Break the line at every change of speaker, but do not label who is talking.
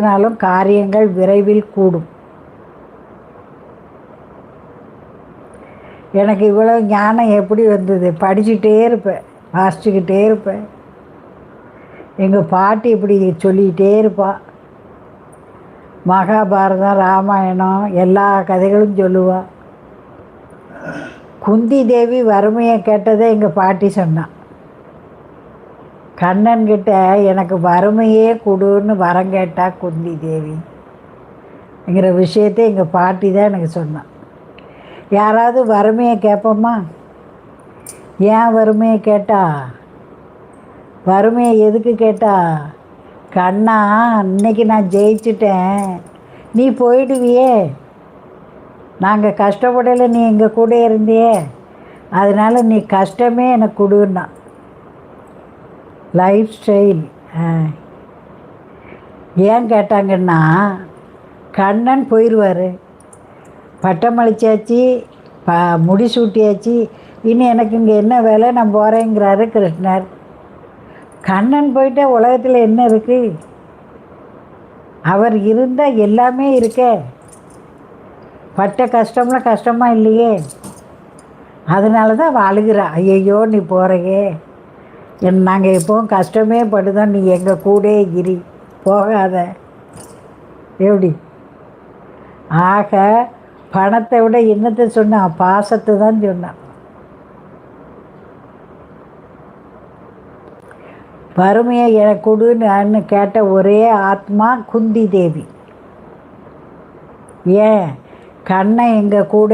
நாளும் காரியங்கள் விரைவில் கூடும். எனக்கு இவ்வளோ ஞானம் எப்படி வந்தது? படிச்சுட்டே இருப்பேன், வாசிச்சுக்கிட்டே இருப்பேன். எங்கள் பாட்டி இப்படி சொல்லிக்கிட்டே இருப்பாள். மகாபாரதம், ராமாயணம் எல்லா கதைகளும் சொல்லுவாள். குந்தி தேவி வறுமையை கேட்டதை எங்கள் பாட்டி சொன்னான். கண்ணன்கிட்ட எனக்கு வறுமையே கொடுன்னு வரம் கேட்டா குந்தி தேவிங்கிற விஷயத்தை எங்கள் பாட்டி தான் எனக்கு சொன்னான். யாராவது வறுமையை கேட்போமா? ஏன் வறுமையை கேட்டா? வறுமையை எதுக்கு கேட்டா? கண்ணா, இன்னைக்கு நான் ஜெயிச்சிட்டேன், நீ போயிடுவியே, நாங்கள் கஷ்டப்படலை, நீ எங்கள் கூட இருந்தியே, அதனால் நீ கஷ்டமே எனக்கு கொடுன்னா. Life style. ஏன் கேட்டாங்கன்னா, கண்ணன் போயிடுவார், பட்டம் அளிச்சாச்சு, முடிசூட்டியாச்சு, இனி எனக்கு இங்கே என்ன வேலை, நான் போகிறேங்கிறாரு கிருஷ்ணர். கண்ணன் போயிட்டா உலகத்தில் என்ன இருக்குது? அவர் இருந்தால் எல்லாமே இருக்கே. பட்ட கஷ்டம்லாம் கஷ்டமாக இல்லையே. அதனால தான் அவள் அழுகிறா, ஐயையோ நீ போகிறையே, நாங்கள் எப்போவும் கஷ்டமே படுதோம், நீ எங்கள் கூட இரு, போகாத. எப்படி? ஆக பணத்தை விட என்னத்தை சொன்னான்? பாசத்தை தான் சொன்னான். வறுமையை எனக்கு கொடுன்னு கேட்ட ஒரே ஆத்மா குந்தி தேவி. ஏன்? கண்ணன் எங்கள் கூட